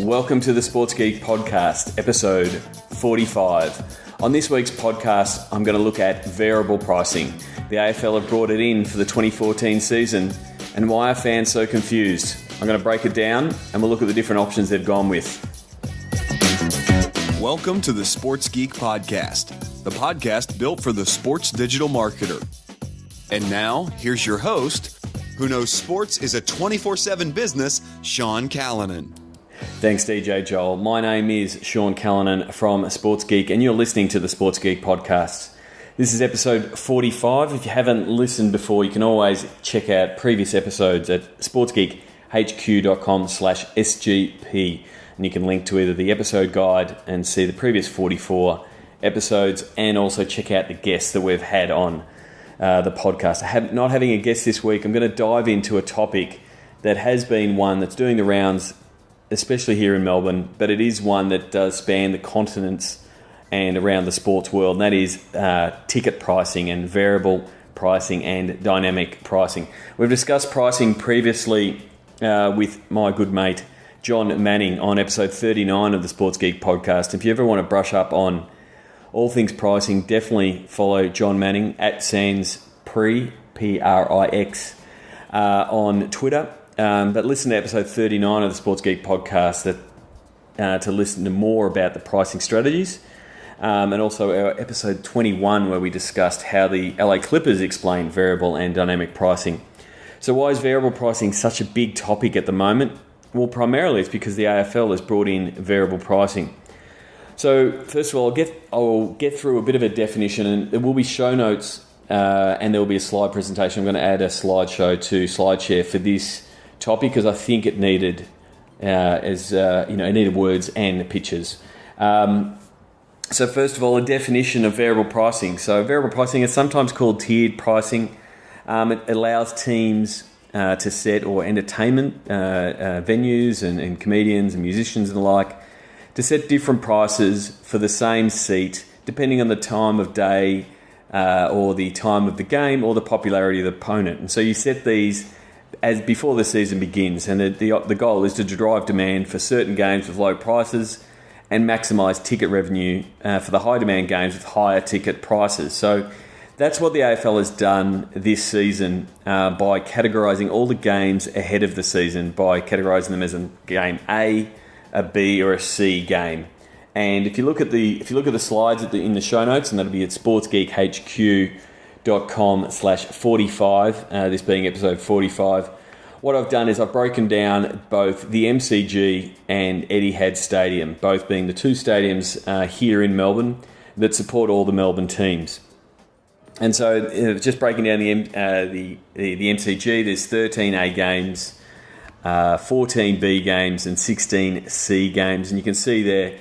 Welcome to the Sports Geek podcast, episode 45. On this week's podcast, I'm going to look at variable pricing. The AFL have brought it in for the 2014 season, and why are fans so confused? I'm going to break it down, and we'll look at the different options they've gone with. Welcome to the Sports Geek podcast, the podcast built for the sports digital marketer. And now, here's your host, who knows sports is a 24/7 business, Sean Callanan. Thanks, DJ Joel. My name is Sean Callanan from Sports Geek, and you're listening to the Sports Geek podcast. This is episode 45. If you haven't listened before, you can always check out previous episodes at sportsgeekhq.com/SGP, and you can link to either the episode guide and see the previous 44 episodes, and also check out the guests that we've had on the podcast. Not having a guest this week, I'm going to dive into a topic that has been one that's doing the rounds, especially here in Melbourne, but it is one that does span the continents and around the sports world, and that is ticket pricing and variable pricing and dynamic pricing. We've discussed pricing previously with my good mate John Manning on episode 39 of the Sports Geek podcast. If you ever want to brush up on all things pricing, definitely follow John Manning at SansPrix, P-R-I-X, on Twitter. But listen to episode 39 of the Sports Geek podcast to listen to more about the pricing strategies. And also our episode 21 where we discussed how the LA Clippers explain variable and dynamic pricing. So why is variable pricing such a big topic at the moment? Well, primarily it's because the AFL has brought in variable pricing. So first of all, I'll get through a bit of a definition, and there will be show notes and there will be a slide presentation. I'm going to add a slideshow to SlideShare for this topic because I think it needed it needed words and pictures. So first of all, a definition of variable pricing. So variable pricing is sometimes called tiered pricing. It allows teams to set, or entertainment venues and comedians and musicians and the like, to set different prices for the same seat depending on the time of day or the time of the game or the popularity of the opponent. And so you set these as before the season begins, and the goal is to drive demand for certain games with low prices and maximise ticket revenue for the high demand games with higher ticket prices. So that's what the AFL has done this season by categorising all the games ahead of the season, by categorising them as a game A, a B, or a C game. And if you look at the slides in the show notes, and that'll be at sportsgeekhq.com/45, this being episode 45, what I've done is I've broken down both the MCG and Etihad Stadium, both being the two stadiums here in Melbourne that support all the Melbourne teams. And so just breaking down the MCG, there's 13 A games, 14 B games, and 16 C games. And you can see there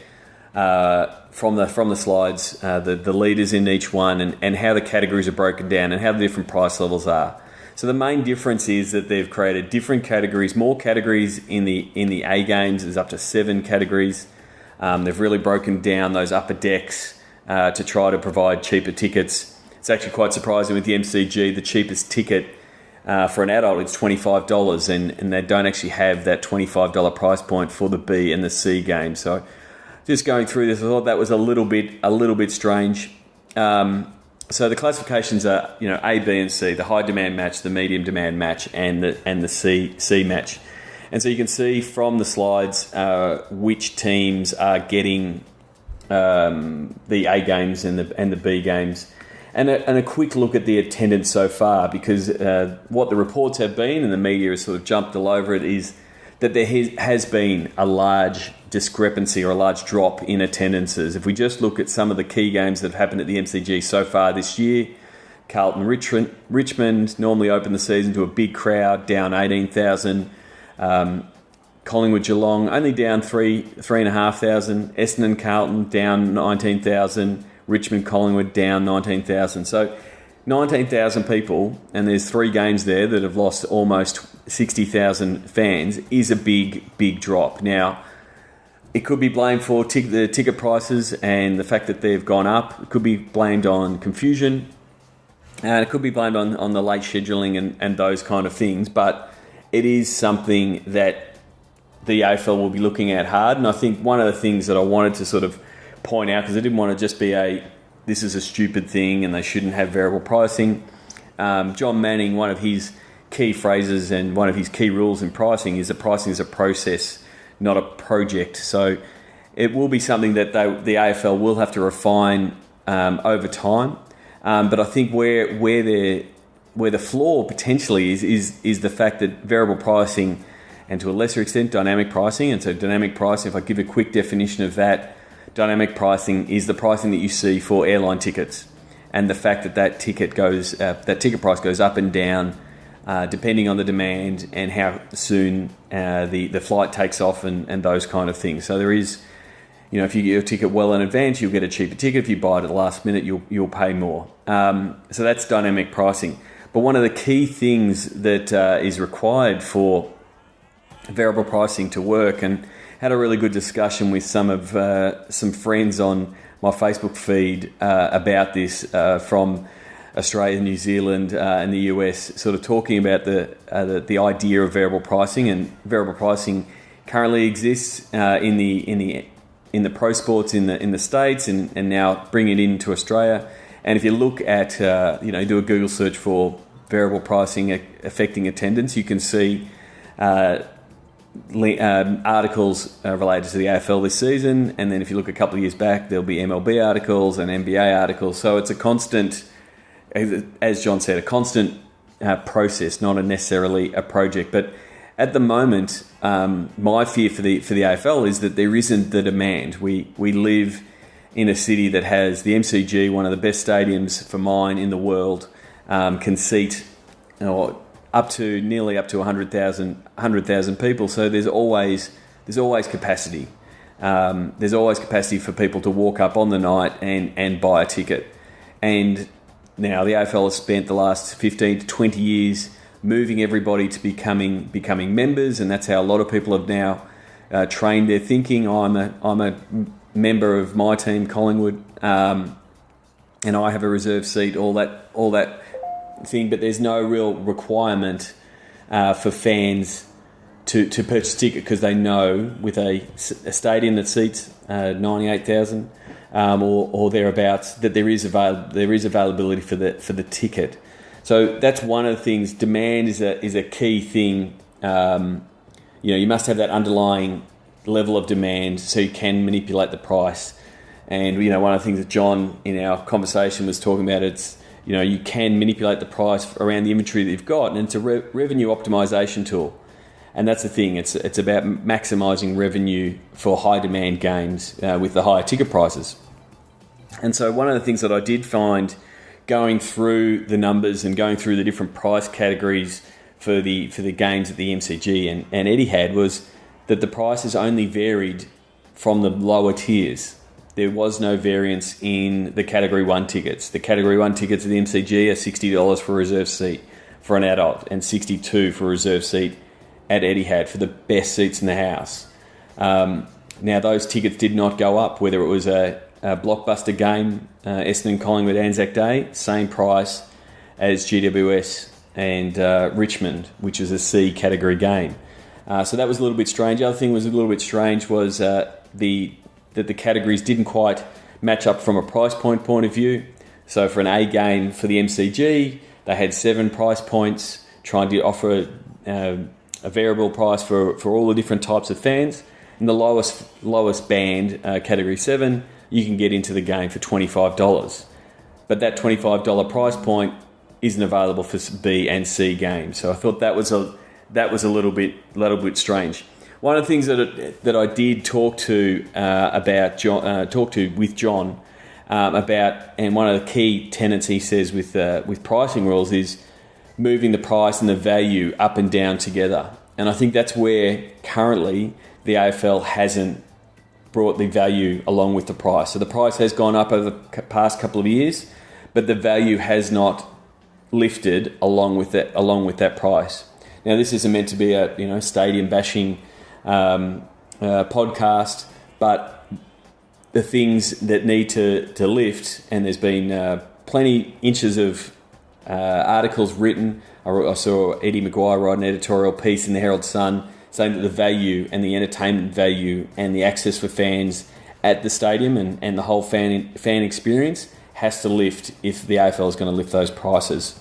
from the slides the leaders in each one and how the categories are broken down and how the different price levels are. So the main difference is that they've created different categories, more categories in the A games. There's up to 7 categories. They've really broken down those upper decks to try to provide cheaper tickets. It's actually quite surprising with the MCG. The cheapest ticket for an adult is $25, and they don't actually have that $25 price point for the B and the C game. So just going through this, I thought that was a little bit strange. So the classifications are, A, B, and C: the high demand match, the medium demand match, and the C match. And so you can see from the slides which teams are getting the A games and the B games. And a quick look at the attendance so far, because what the reports have been, and the media has sort of jumped all over it, is that there has been a large discrepancy or a large drop in attendances. If we just look at some of the key games that have happened at the MCG so far this year, Carlton Richmond normally open the season to a big crowd, down 18,000. Collingwood Geelong only down 3,500. Essendon Carlton down 19,000. Richmond Collingwood down 19,000. So 19,000 people, and there's 3 games there that have lost almost 60,000 fans, is a big drop. Now, it could be blamed for the ticket prices and the fact that they've gone up. It could be blamed on confusion, and it could be blamed on the late scheduling and those kind of things. But it is something that the AFL will be looking at hard. And I think one of the things that I wanted to sort of point out, because I didn't want to just be this is a stupid thing and they shouldn't have variable pricing. John Manning, one of his key phrases and one of his key rules in pricing is that pricing is a process, not a project. So it will be something that the AFL will have to refine over time. But I think where the flaw potentially is the fact that variable pricing, and to a lesser extent dynamic pricing, and so dynamic pricing, if I give a quick definition of that, dynamic pricing is the pricing that you see for airline tickets, and the fact that ticket price goes up and down depending on the demand and how soon the flight takes off and those kind of things. So there is, if you get your ticket well in advance, you'll get a cheaper ticket. If you buy it at the last minute, you'll pay more. So that's dynamic pricing. But one of the key things that is required for variable pricing to work, and had a really good discussion with some friends on my Facebook feed about this from Australia, New Zealand, and the US, sort of talking about the idea of variable pricing. And variable pricing currently exists in the pro sports in the States, and now bring it into Australia. And if you look at do a Google search for variable pricing affecting attendance, you can see articles related to the AFL this season, and then if you look a couple of years back, there'll be MLB articles and NBA articles. So it's a constant, as John said, a constant process, not necessarily a project. But at the moment, my fear for the AFL is that there isn't the demand. We live in a city that has the MCG, one of the best stadiums for mine in the world, can seat nearly up to 100,000 people. So there's always capacity. There's always capacity for people to walk up on the night and buy a ticket. And now the AFL has spent the last 15 to 20 years moving everybody to becoming members, and that's how a lot of people have now trained their thinking. I'm a member of my team, Collingwood, and I have a reserve seat. All that thing, but there's no real requirement for fans to purchase a ticket, because they know with a stadium that seats 98,000 or thereabouts that there is availability for the ticket. So that's one of the things. Demand is a key thing. You must have that underlying level of demand so you can manipulate the price. And one of the things that John in our conversation was talking about, it's you can manipulate the price around the inventory that you've got, and it's a revenue optimization tool. And that's the thing. It's about maximising revenue for high demand games with the higher ticket prices. And so one of the things that I did find going through the numbers and going through the different price categories for the games at the MCG and Etihad was that the prices only varied from the lower tiers. There was no variance in the Category 1 tickets. The Category 1 tickets at the MCG are $60 for a reserve seat for an adult and $62 for a reserve seat at Etihad for the best seats in the house. Now, those tickets did not go up, whether it was a blockbuster game, Essendon Collingwood Anzac Day, same price as GWS and Richmond, which is a C category game. So that was a little bit strange. The other thing was a little bit strange was that the categories didn't quite match up from a price point of view. So for an A game for the MCG, they had 7 price points, trying to offer a variable price for all the different types of fans. And the lowest band, Category 7, you can get into the game for $25. But that $25 price point isn't available for B and C games. So I thought that was a little bit strange. One of the things that I did talk to with John about, and one of the key tenets he says with pricing rules is moving the price and the value up and down together. And I think that's where currently the AFL hasn't brought the value along with the price. So the price has gone up over the past couple of years, but the value has not lifted along with that price. Now, this isn't meant to be a stadium bashing podcast, but the things that need to lift, and there's been plenty inches of articles written. I saw Eddie Maguire write an editorial piece in the Herald Sun saying that the value and the entertainment value and the access for fans at the stadium and the whole fan experience has to lift if the AFL is going to lift those prices.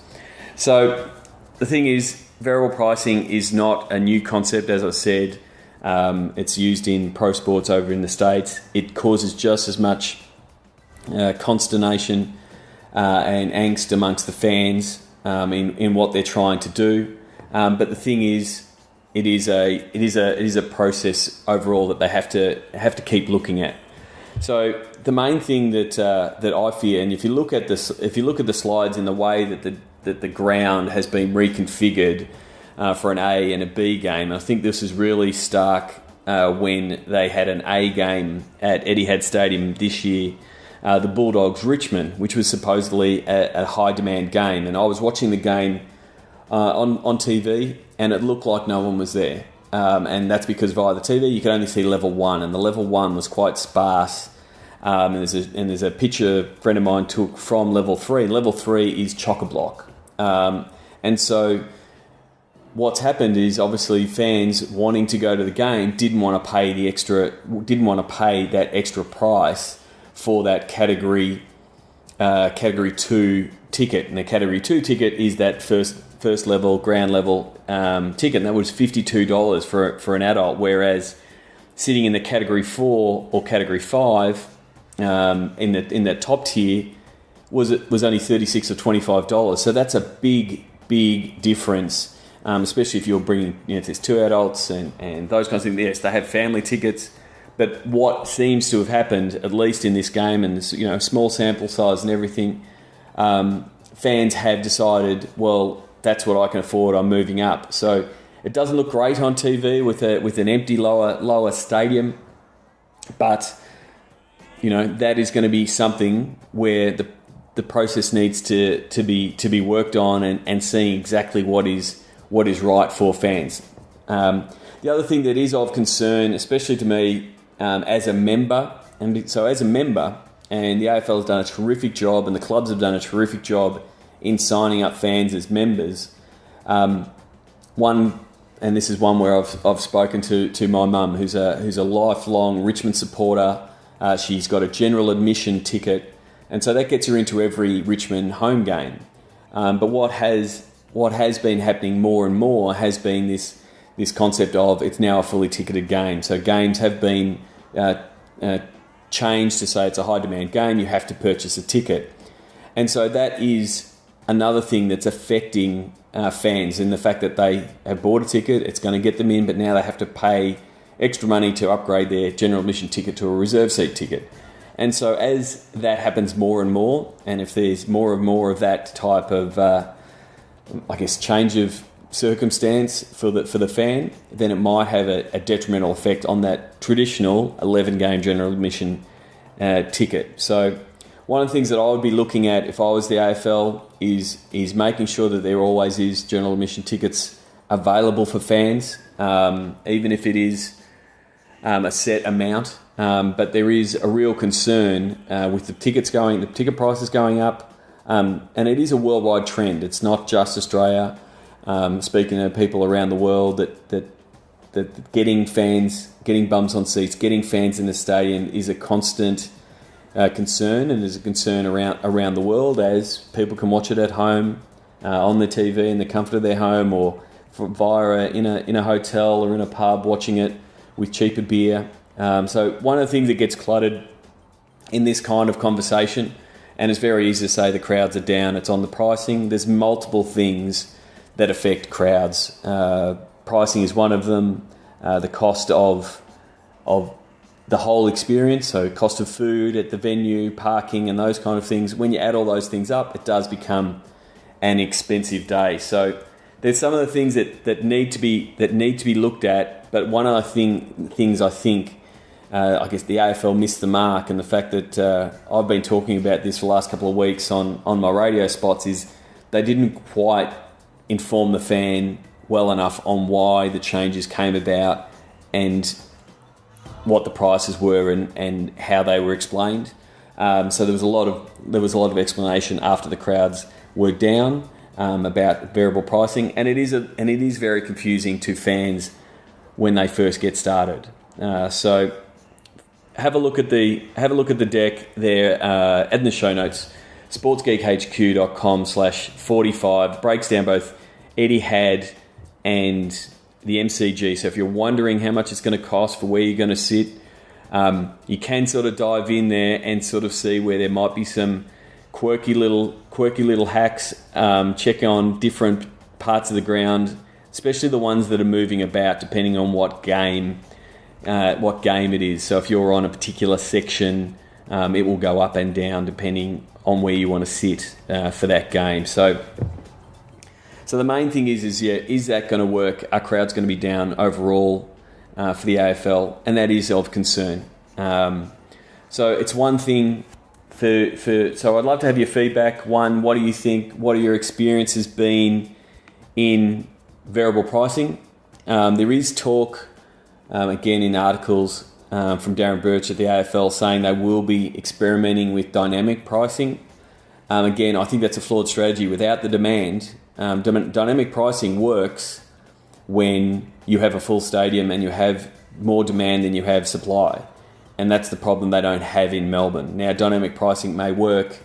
So the thing is, variable pricing is not a new concept, as I said. It's used in pro sports over in the States. It causes just as much consternation and angst amongst the fans in what they're trying to do. But the thing is, it is a process overall that they have to keep looking at. So the main thing that I fear, and if you look at the slides in the way that the ground has been reconfigured for an A and a B game, I think this is really stark when they had an A game at Etihad Stadium this year, the Bulldogs Richmond, which was supposedly a high demand game, and I was watching the game on TV, and it looked like no one was there. And that's because via the TV you could only see level 1, and the level 1 was quite sparse. And there's a picture a friend of mine took from level 3. Level 3 is chock-a-block. And so what's happened is obviously fans wanting to go to the game didn't want to pay that extra price for that category 2 ticket. And the category 2 ticket is that first level, ground level ticket, and that was $52 for an adult, whereas sitting in the category 4 or category 5 in that top tier was only $36 or $25. So that's a big difference, especially if you're bringing, if there's 2 adults and those kinds of things. Yes, they have family tickets, but what seems to have happened, at least in this game, and this, small sample size and everything, fans have decided, well, that's what I can afford, I'm moving up. So it doesn't look great on TV with an empty lower stadium, but that is going to be something where the process needs to be worked on and seeing exactly what is right for fans. The other thing that is of concern, especially to me as a member, and the AFL has done a terrific job, and the clubs have done a terrific job in signing up fans as members. And this is one where I've spoken to my mum, who's a lifelong Richmond supporter. She's got a general admission ticket, and so that gets her into every Richmond home game. But what has been happening more and more has been this concept of it's now a fully ticketed game. So games have been changed to say it's a high demand game. You have to purchase a ticket, and so that is another thing that's affecting fans in the fact that they have bought a ticket. It's going to get them in, but now they have to pay extra money to upgrade their general admission ticket to a reserve seat ticket. And so as that happens more and more, and if there's more and more of that type of, change of circumstance for the fan, then it might have a detrimental effect on that traditional 11-game general admission ticket. So one of the things that I would be looking at if I was the AFL is making sure that there always is general admission tickets available for fans, even if it is a set amount. But there is a real concern with the ticket prices going up, and it is a worldwide trend. It's not just Australia. Speaking to people around the world, that getting bums on seats, getting fans in the stadium is a constant concern, and there's a concern around the world as people can watch it at home on the TV in the comfort of their home, or in a hotel or in a pub watching it with cheaper beer. So one of the things that gets cluttered in this kind of conversation, and it's very easy to say the crowds are down, it's on the pricing. There's multiple things that affect crowds. Pricing is one of them. The cost of the whole experience, so cost of food at the venue, parking, and those kind of things. When you add all those things up, it does become an expensive day. So there's some of the things that need to be looked at. But one of the things I think, I guess the AFL missed the mark, and the fact that I've been talking about this for the last couple of weeks on my radio spots, is they didn't quite inform the fan well enough on why the changes came about and what the prices were and how they were explained. So there was a lot of explanation after the crowds were down about variable pricing, and it is very confusing to fans when they first get started. So have a look at the deck there in the show notes. sportsgeekhq.com/45 breaks down both Etihad and the MCG. So if you're wondering how much it's going to cost for where you're going to sit, you can sort of dive in there and sort of see where there might be some quirky little hacks. Check on different parts of the ground, especially the ones that are moving about depending on what game it is. So if you're on a particular section, it will go up and down depending on where you want to sit for that game. So the main thing is that going to work? Our crowd's going to be down overall for the AFL, and that is of concern. So it's one thing so I'd love to have your feedback. One, what do you think? What are your experiences been in variable pricing? There is talk, again in articles from Darren Birch at the AFL, saying they will be experimenting with dynamic pricing. Again, I think that's a flawed strategy. Without the demand, dynamic pricing works when you have a full stadium and you have more demand than you have supply. And that's the problem they don't have in Melbourne. Now, dynamic pricing may work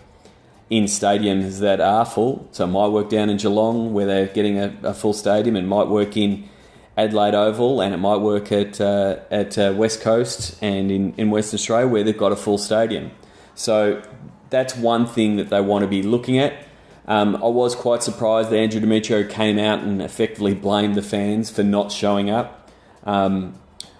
in stadiums that are full. So it might work down in Geelong where they're getting a full stadium. It might work in Adelaide Oval, and it might work at West Coast and in Western Australia where they've got a full stadium. So that's one thing that they want to be looking at. I was quite surprised that Andrew Demetrio came out and effectively blamed the fans for not showing up.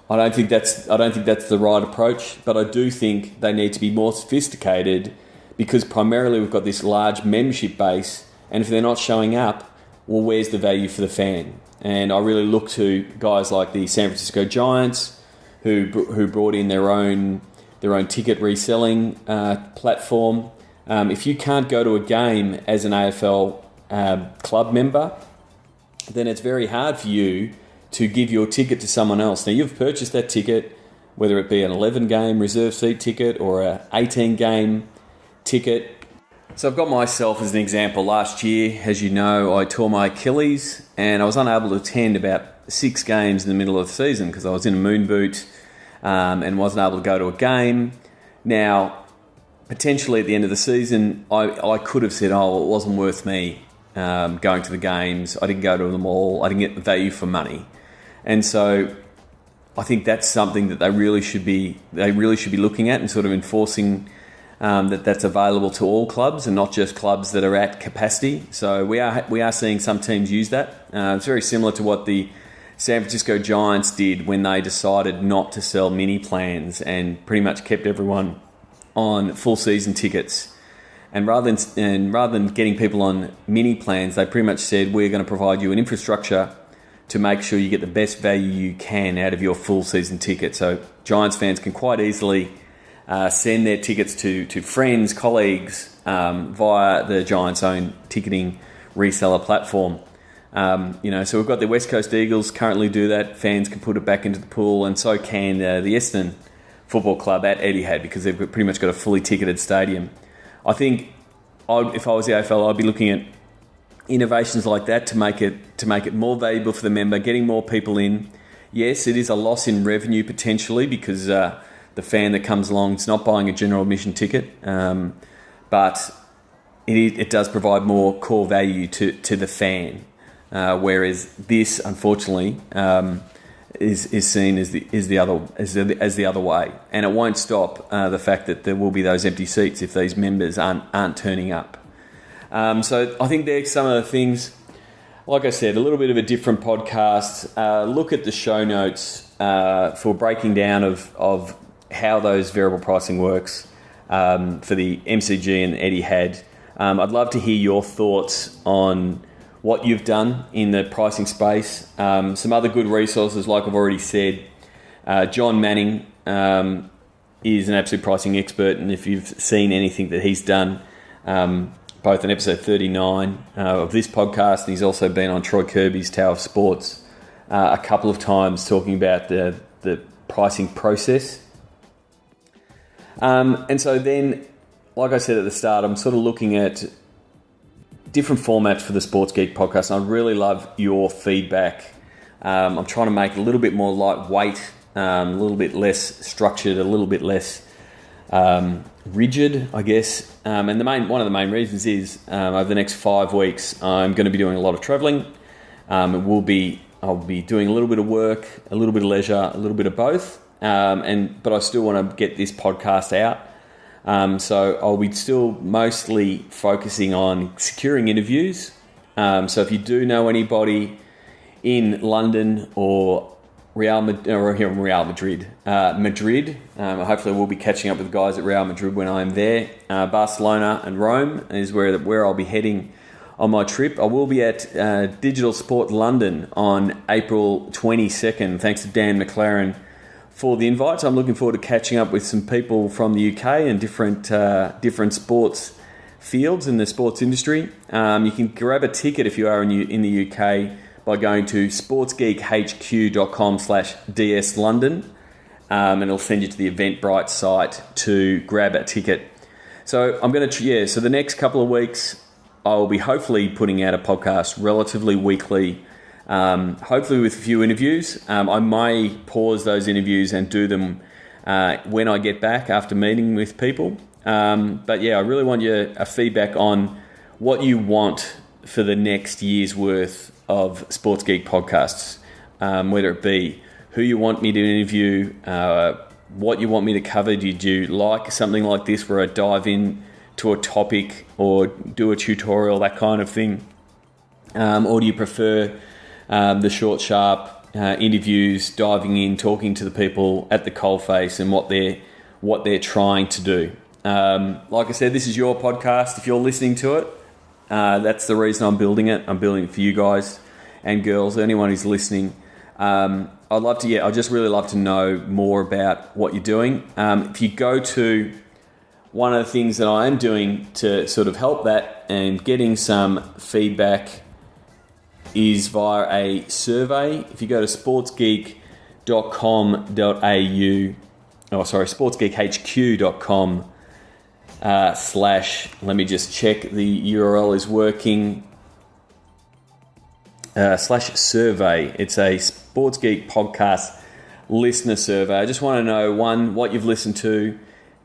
I don't think that's the right approach, but I do think they need to be more sophisticated, because primarily we've got this large membership base, and if they're not showing up, well, where's the value for the fan? And I really look to guys like the San Francisco Giants, who brought in their own ticket reselling platform. If you can't go to a game as an AFL club member, then it's very hard for you to give your ticket to someone else. Now, you've purchased that ticket, whether it be an 11-game reserve seat ticket or an 18-game ticket. So I've got myself as an example. Last year, as you know, I tore my Achilles and I was unable to attend about 6 games in the middle of the season because I was in a moon boot and wasn't able to go to a game. Now, potentially at the end of the season, I could have said, it wasn't worth me going to the games. I didn't go to them all. I didn't get the value for money. And so I think that's something that they really should be looking at and sort of enforcing that's available to all clubs and not just clubs that are at capacity. So we are seeing some teams use that. It's very similar to what the San Francisco Giants did when they decided not to sell mini plans and pretty much kept everyone on full season tickets. And rather than getting people on mini plans, they pretty much said, we're going to provide you an infrastructure to make sure you get the best value you can out of your full season ticket. So Giants fans can quite easily send their tickets to friends, colleagues via the Giants' own ticketing reseller platform. So we've got the West Coast Eagles currently do that. Fans can put it back into the pool, and so can the Essendon Football Club at Etihad, because they've pretty much got a fully ticketed stadium. I think if I was the AFL, I'd be looking at innovations like that to make it more valuable for the member, getting more people in. Yes, it is a loss in revenue potentially because the fan that comes along is not buying a general admission ticket, but it does provide more core value to the fan. Whereas this, unfortunately, is seen as the other way, and it won't stop the fact that there will be those empty seats if these members aren't turning up. So I think there's some of the things. Like I said, a little bit of a different podcast. Look at the show notes for breaking down of how those variable pricing works for the MCG and Etihad. I'd love to hear your thoughts on what you've done in the pricing space. Some other good resources, like I've already said. John Manning is an absolute pricing expert, and if you've seen anything that he's done, both in episode 39 of this podcast, and he's also been on Troy Kirby's Tower of Sports a couple of times talking about the pricing process. And so then, like I said at the start, I'm sort of looking at different formats for the Sports Geek podcast, and I'd really love your feedback I'm trying to make it a little bit more lightweight, a little bit less structured, a little bit less rigid, I guess. And one of the main reasons is over the next 5 weeks, I'm going to be doing a lot of travelling. I'll be doing a little bit of work, a little bit of leisure, a little bit of both. But I still want to get this podcast out. So I'll be still mostly focusing on securing interviews. So if you do know anybody in London or Madrid, hopefully we'll be catching up with guys at Real Madrid when I'm there. Barcelona and Rome is where I'll be heading on my trip. I will be at Digital Sport London on April 22nd. Thanks to Dan McLaren for the invite. So I'm looking forward to catching up with some people from the UK and different sports fields in the sports industry. You can grab a ticket if you are in the UK by going to sportsgeekhq.com/DS London, and it'll send you to the Eventbrite site to grab a ticket. So so the next couple of weeks, I'll be hopefully putting out a podcast relatively weekly, hopefully with a few interviews. I may pause those interviews and do them when I get back after meeting with people. But yeah, I really want your feedback on what you want for the next year's worth of Sports Geek podcasts, whether it be who you want me to interview, what you want me to cover. Did you like something like this where I dive in to a topic or do a tutorial, that kind of thing? Or do you prefer the short, sharp interviews, diving in, talking to the people at the coalface and what they're trying to do? Like I said, this is your podcast. If you're listening to it, that's the reason I'm building it. I'm building it for you guys and girls, anyone who's listening. I'd just really love to know more about what you're doing. If you go to one of the things that I am doing to sort of help that and getting some feedback is via a survey. If you go to sportsgeekhq.com / let me just check the URL is working, /survey. It's a Sports Geek podcast listener survey. I just want to know, one, what you've listened to,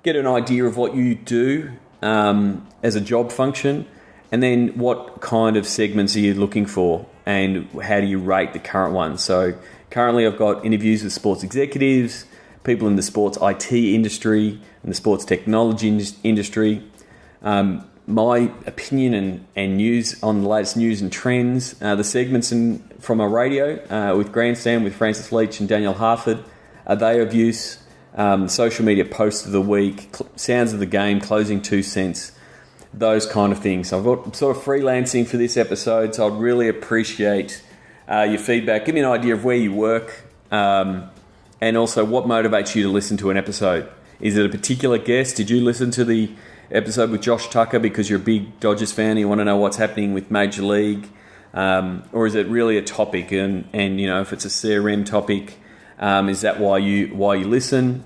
get an idea of what you do as a job function, and then what kind of segments are you looking for and how do you rate the current ones. So currently I've got interviews with sports executives, people in the sports IT industry and the sports technology industry, my opinion and news on the latest news and trends, the segments from a radio with Grandstand with Francis Leach and Daniel Harford, are they of use? Social media posts of the week, sounds of the game, closing 2 cents, those kind of things. I've got sort of freelancing for this episode, so I'd really appreciate your feedback. Give me an idea of where you work, and also what motivates you to listen to an episode. Is it a particular guest? Did you listen to the episode with Josh Tucker because you're a big Dodgers fan and you want to know what's happening with Major League? Or is it really a topic? And if it's a CRM topic, is that why you listen?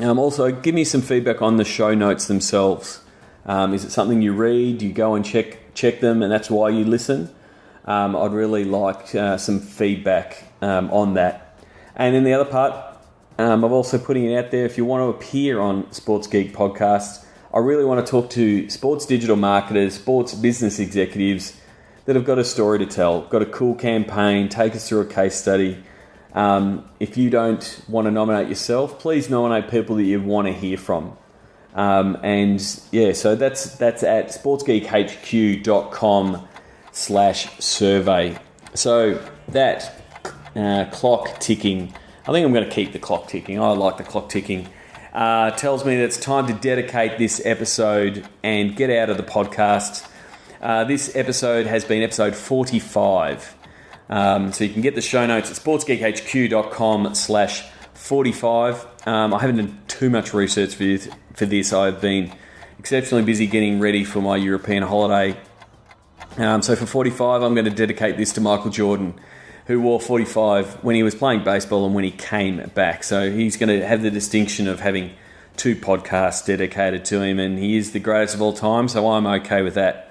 Also, give me some feedback on the show notes themselves. Is it something you read? Do you go and check them and that's why you listen? I'd really like some feedback on that. And in the other part, I'm also putting it out there, if you want to appear on Sports Geek podcasts, I really want to talk to sports digital marketers, sports business executives that have got a story to tell, got a cool campaign, take us through a case study. If you don't want to nominate yourself, please nominate people that you want to hear from. So that's at sportsgeekhq.com /survey. So that clock ticking, I think I'm going to keep the clock ticking. I like the clock ticking. Tells me that it's time to dedicate this episode and get out of the podcast. This episode has been episode 45. So you can get the show notes at sportsgeekhq.com /45. I haven't done too much research for this. I've been exceptionally busy getting ready for my European holiday. So for 45, I'm going to dedicate this to Michael Jordan, who wore 45 when he was playing baseball and when he came back. So he's going to have the distinction of having 2 podcasts dedicated to him, and he is the greatest of all time, so I'm okay with that.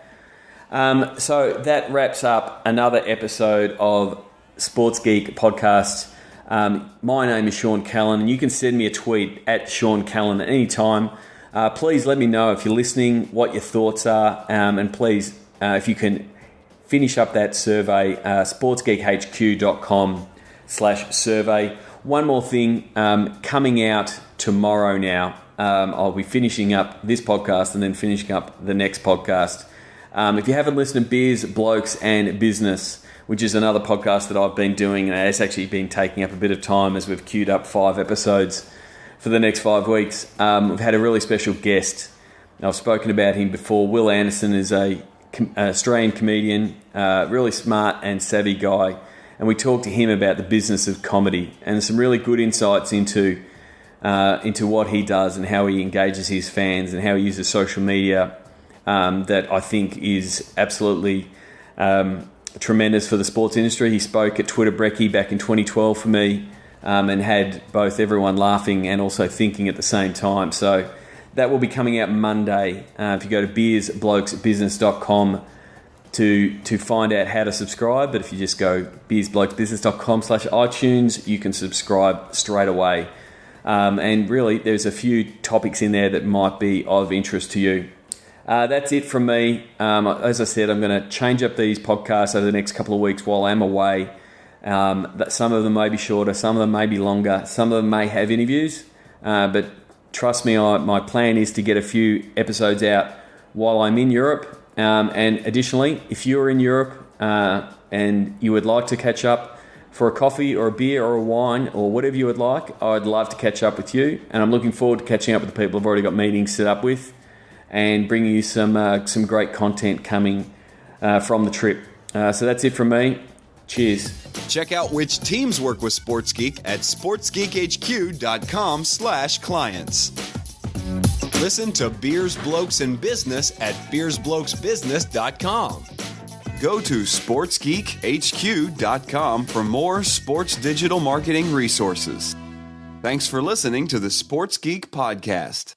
So that wraps up another episode of Sports Geek podcast. My name is Sean Callan, and you can send me a tweet at Sean Callan at any time. Please let me know if you're listening, what your thoughts are, and please, if you can finish up that survey, sportsgeekhq.com/survey. One more thing, coming out tomorrow now, I'll be finishing up this podcast and then finishing up the next podcast. If you haven't listened to Beers, Blokes and Business, which is another podcast that I've been doing, and it's actually been taking up a bit of time as we've queued up 5 episodes for the next 5 weeks. We've had a really special guest. I've spoken about him before. Will Anderson is an Australian comedian, really smart and savvy guy, and we talked to him about the business of comedy and some really good insights into what he does and how he engages his fans and how he uses social media, that I think is absolutely tremendous for the sports industry. He spoke at Twitter Brekkie back in 2012 for me, and had both everyone laughing and also thinking at the same time. So that will be coming out Monday. If you go to beersblokesbusiness.com to find out how to subscribe, but if you just go beersblokesbusiness.com/iTunes, you can subscribe straight away. And really, there's a few topics in there that might be of interest to you. That's it from me. As I said, I'm going to change up these podcasts over the next couple of weeks while I'm away. Some of them may be shorter, some of them may be longer, some of them may have interviews. But trust me, my plan is to get a few episodes out while I'm in Europe. And additionally, if you're in Europe and you would like to catch up for a coffee or a beer or a wine or whatever you would like, I'd love to catch up with you. And I'm looking forward to catching up with the people I've already got meetings set up with and bringing you some great content coming from the trip. So that's it from me. Cheers. Check out which teams work with Sports Geek at sportsgeekhq.com/clients. Listen to Beers, Blokes, and Business at beersblokesbusiness.com. Go to sportsgeekhq.com for more sports digital marketing resources. Thanks for listening to the Sports Geek Podcast.